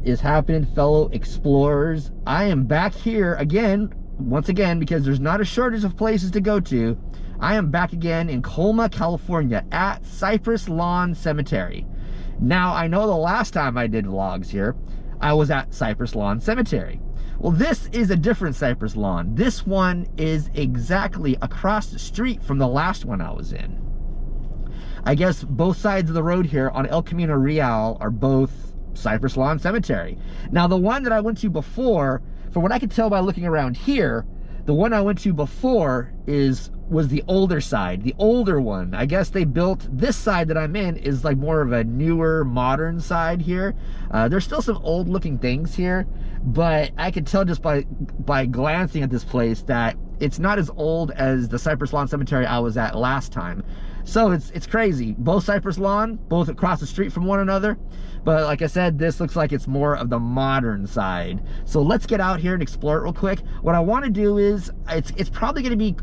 is happening, fellow explorers? I am back here again, once again, because there's not a shortage of places to go to. I am back again in Colma, California at Cypress Lawn Cemetery. Now, I know the last time I did vlogs here, I was at Cypress Lawn Cemetery. Well, this is a different Cypress Lawn. This one is exactly across the street from the last one I was in. I guess both sides of the road here on El Camino Real are both Cypress Lawn Cemetery. Now, the one that I went to before, from what I could tell by looking around here, the one I went to before was the older side, the older one. I guess they built this side that I'm in is like more of a newer, modern side here. There's still some old looking things here, but I could tell just by glancing at this place that it's not as old as the Cypress Lawn Cemetery I was at last time. So it's crazy. Both Cypress Lawn, both across the street from one another. But like I said, this looks like it's more of the modern side. So let's get out here and explore it real quick. What I want to do is, it's probably going to be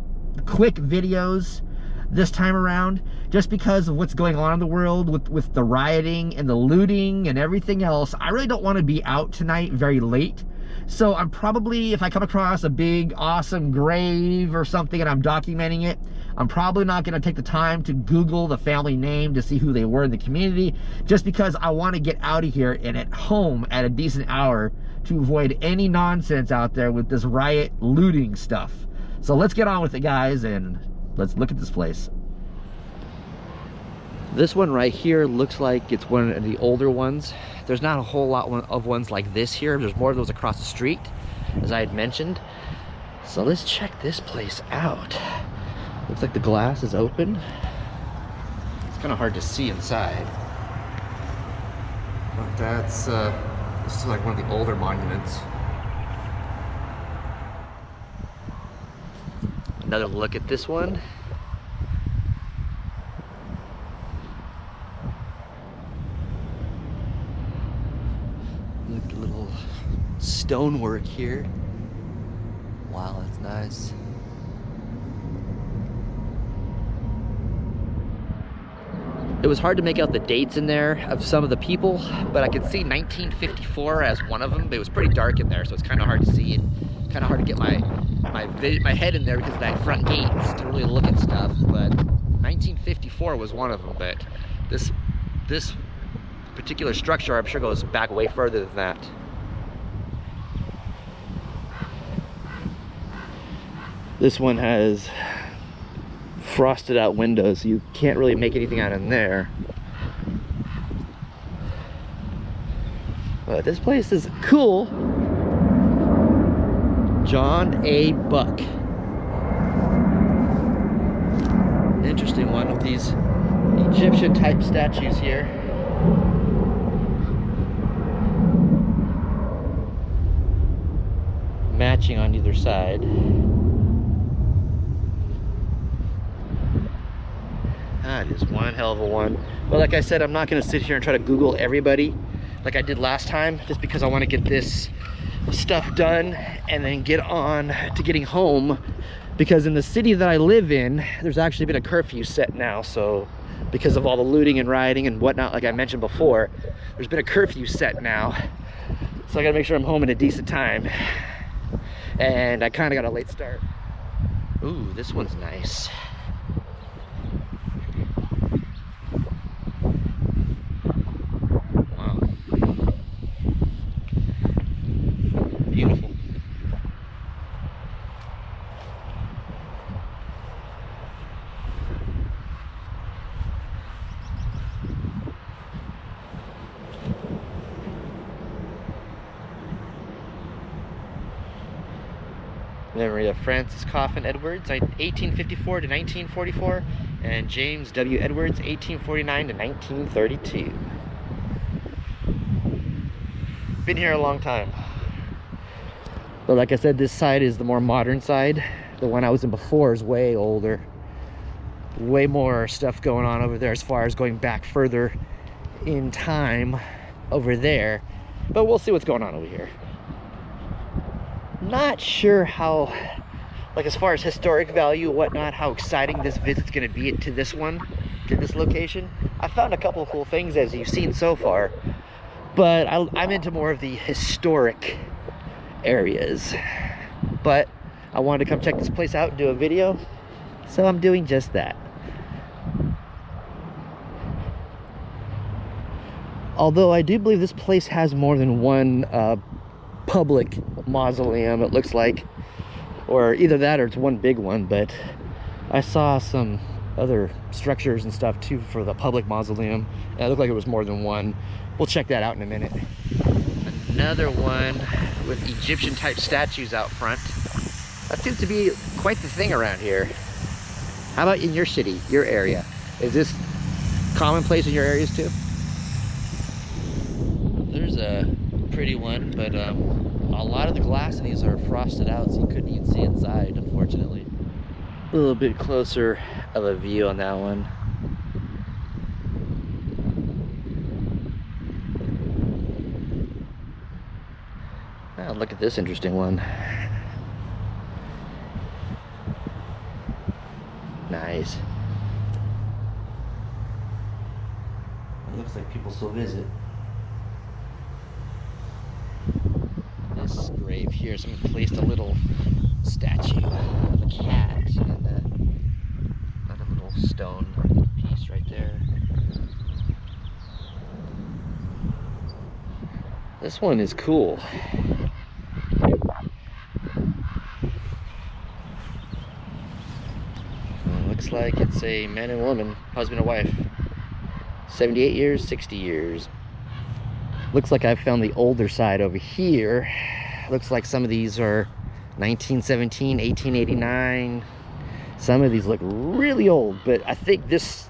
quick videos this time around, just because of what's going on in the world with the rioting and the looting and everything else. I really don't want to be out tonight very late. So I'm probably, if I come across a big, awesome grave or something and I'm documenting it, I'm probably not going to take the time to Google the family name to see who they were in the community, just because I want to get out of here and at home at a decent hour to avoid any nonsense out there with this riot looting stuff. So let's get on with it, guys, and let's look at this place. This one right here looks like it's one of the older ones. There's not a whole lot of ones like this here. There's more of those across the street, as I had mentioned. So let's check this place out. Looks like the glass is open. It's kind of hard to see inside. But that's, this is like one of the older monuments. Another look at this one. Look at the little stonework here. Wow, that's nice. It was hard to make out the dates in there of some of the people, but I could see 1954 as one of them. But it was pretty dark in there, so it's kind of hard to see and kind of hard to get my head in there because of that front gates to really look at stuff. But 1954 was one of them. But this particular structure, I'm sure, goes back way further than that. This one has frosted out windows, so you can't really make anything out in there. But this place is cool. John A. Buck. Interesting one with these Egyptian type statues here. Matching on either side. That is one hell of a one. But like I said, I'm not going to sit here and try to Google everybody like I did last time, just because I want to get this stuff done and then get on to getting home. Because in the city that I live in, there's actually been a curfew set now. So because of all the looting and rioting and whatnot, like I mentioned before, there's been a curfew set now. So I got to make sure I'm home in a decent time. And I kind of got a late start. Ooh, this one's nice. Beautiful. Memory of Francis Coffin Edwards, 1854 to 1944, and James W. Edwards, 1849 to 1932. Been here a long time. But like I said, this side is the more modern side. The one I was in before is way older. Way more stuff going on over there as far as going back further in time over there. But we'll see what's going on over here. Not sure how, like as far as historic value and whatnot, how exciting this visit's going to be to this one, to this location. I found a couple of cool things as you've seen so far. But I'm into more of the historic areas. But I wanted to come check this place out and do a video, so I'm doing just that. Although I do believe this place has more than one public mausoleum, it looks like. Or either that or it's one big one, but I saw some other structures and stuff too for the public mausoleum. And it looked like it was more than one. We'll check that out in a minute. Another one with Egyptian type statues out front. That seems to be quite the thing around here. How about in your city, your area? Is this commonplace in your areas too? There's a pretty one, but a lot of the glass in these are frosted out, so you couldn't even see inside, unfortunately. A little bit closer of a view on that one. Oh, look at this interesting one. Nice. It looks like people still visit. This grave here, someone placed a little statue of a cat and another little stone piece right there. This one is cool. Looks like it's a man and woman, husband and wife. 78 years, 60 years. Looks like I've found the older side over here. Looks like some of these are 1917, 1889. Some of these look really old, but I think this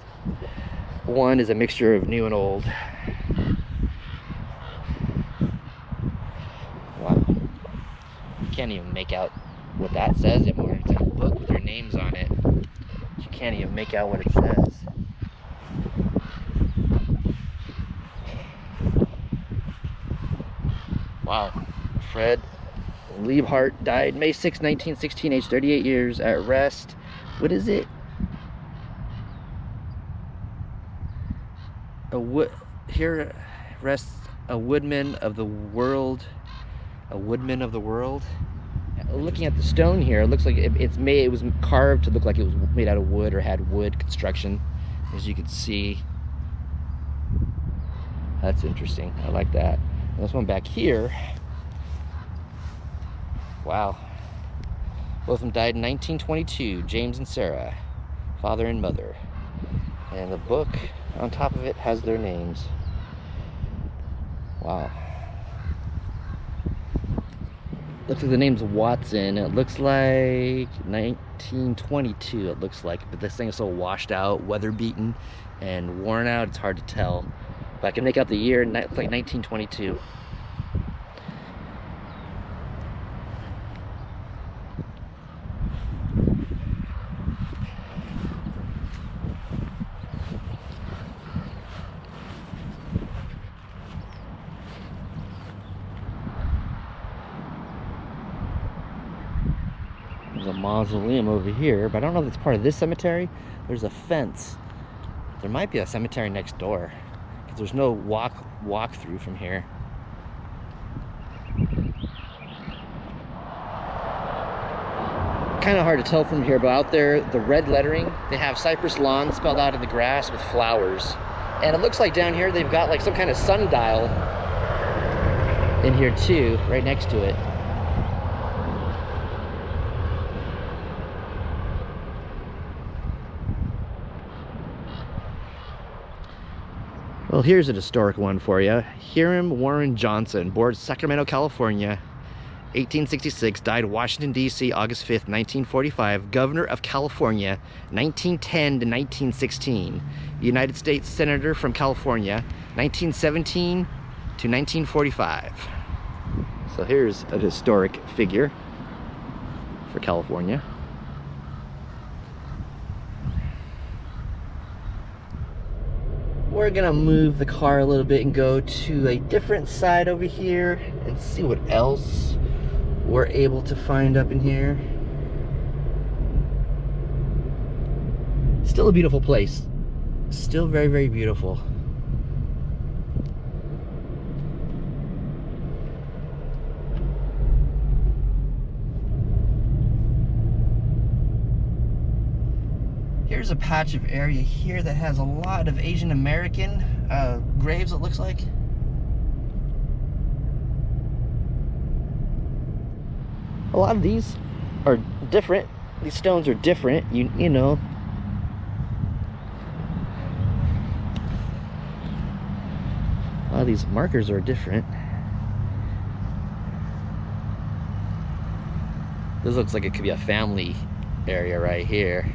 one is a mixture of new and old. Wow. You can't even make out what that says anymore. It's like a book with their names on it. You can't even make out what it says. Wow. Fred Liebhart died May 6, 1916, age 38 years, at rest. What is it? Here rests a woodman of the world. A woodman of the world. Looking at the stone here, it looks like it was carved to look like it was made out of wood or had wood construction, as you can see. That's interesting. I like that. And this one back here. Wow. Both of them died in 1922. James and Sarah, father and mother. And the book on top of it has their names. Wow. Looks like the name's Watson. It looks like 1922, it looks like. But this thing is so washed out, weather beaten, and worn out, it's hard to tell. But I can make out the year, it's like 1922. There's a mausoleum over here, but I don't know if it's part of this cemetery. There's a fence. There might be a cemetery next door, because there's no walk through from here. Kind of hard to tell from here, but out there, the red lettering, they have Cypress Lawn spelled out in the grass with flowers. And it looks like down here they've got like some kind of sundial in here too, right next to it. Well, here's a historic one for you. Hiram Warren Johnson, born Sacramento, California, 1866, died Washington, D.C., August 5th, 1945, Governor of California, 1910 to 1916, United States Senator from California, 1917 to 1945. So here's a historic figure for California. We're gonna move the car a little bit and go to a different side over here and see what else we're able to find up in here. Still a beautiful place. Still very, very beautiful. Here's a patch of area here that has a lot of Asian American graves, it looks like. A lot of these are different. These stones are different, you know. A lot of these markers are different. This looks like it could be a family area right here.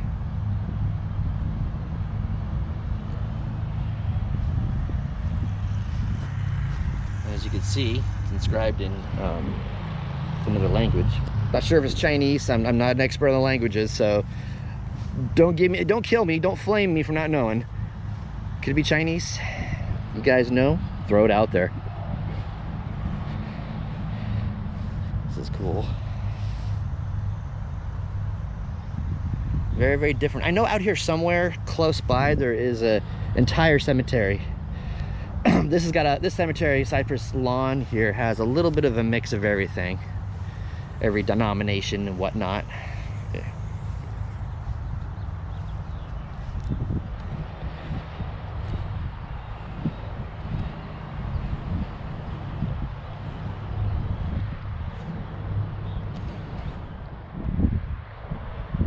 As you can see, it's inscribed in another language. Not sure if it's Chinese. I'm not an expert on the languages, so don't kill me, don't flame me for not knowing. Could it be Chinese? You guys know? Throw it out there. This is cool. Very, very different. I know out here somewhere close by there is a entire cemetery. This cemetery, Cypress Lawn here, has a little bit of a mix of everything. Every denomination and whatnot. Yeah.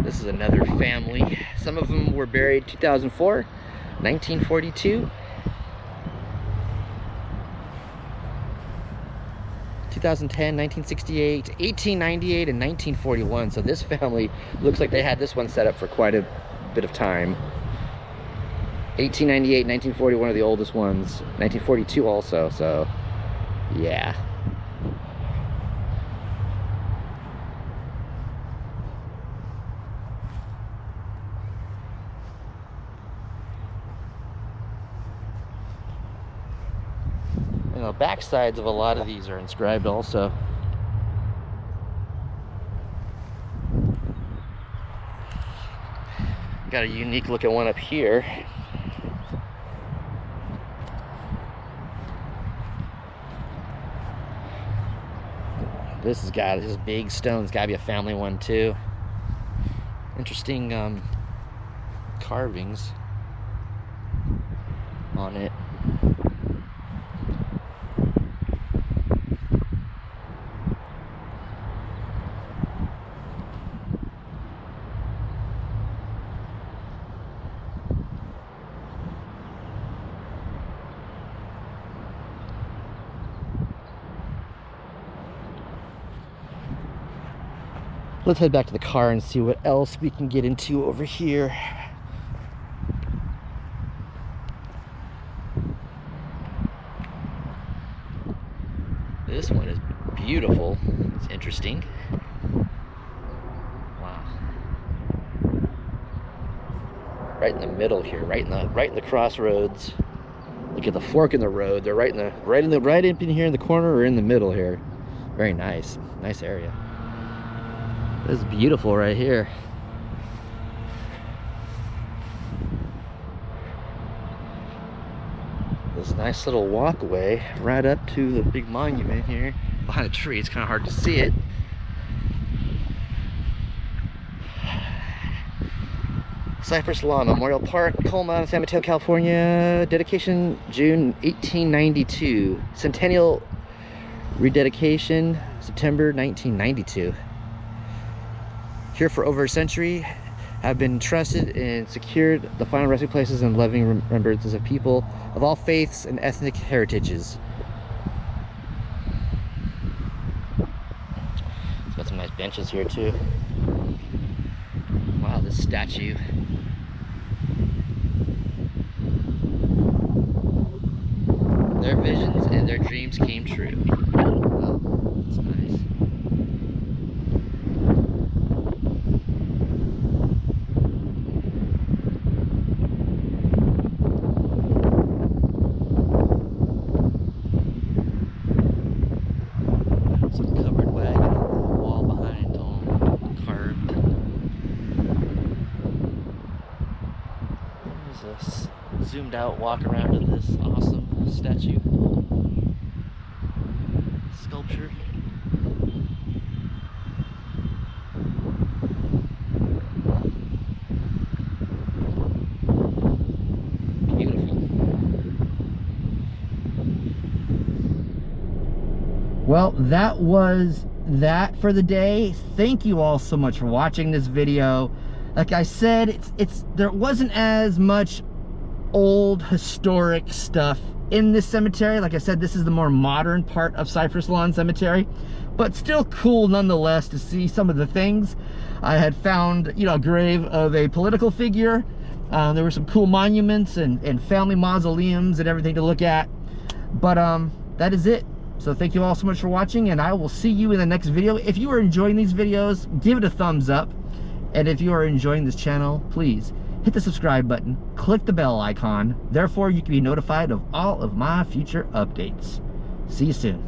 This is another family. Some of them were buried 2004, 1942, 2010, 1968, 1898, and 1941. So this family looks like they had this one set up for quite a bit of time. 1898, 1941 are the oldest ones. 1942 also, so yeah. And the back sides of a lot of these are inscribed also. Got a unique looking one up here. This big stone's gotta be a family one too. Interesting carvings on it. Let's head back to the car and see what else we can get into over here. This one is beautiful. It's interesting. Wow. Right in the middle here, right in the crossroads. Look at the fork in the road. They're right in here in the corner or in the middle here. Very nice. Nice area. This is beautiful right here. This nice little walkway right up to the big monument here. Behind a tree, it's kind of hard to see it. Cypress Lawn Memorial Park, Colma, San Mateo, California. Dedication June 1892. Centennial rededication September 1992. Here for over a century, have been trusted and secured the final resting places and loving remembrances of people of all faiths and ethnic heritages. It's got some nice benches here too. Wow, this statue. Their visions and their dreams came true. Oh, that's nice. Zoomed out walk around to this awesome statue sculpture. Well, that was that for the day. Thank you all so much for watching this video. Like I said, there wasn't as much old historic stuff in this cemetery. Like I said, this is the more modern part of Cypress Lawn Cemetery, but still cool nonetheless to see some of the things. I had found, you know, a grave of a political figure. There were some cool monuments and family mausoleums and everything to look at. But that is it. So thank you all so much for watching, and I will see you in the next video. If you are enjoying these videos, give it a thumbs up. And if you are enjoying this channel, please hit the subscribe button, click the bell icon. Therefore, you can be notified of all of my future updates. See you soon.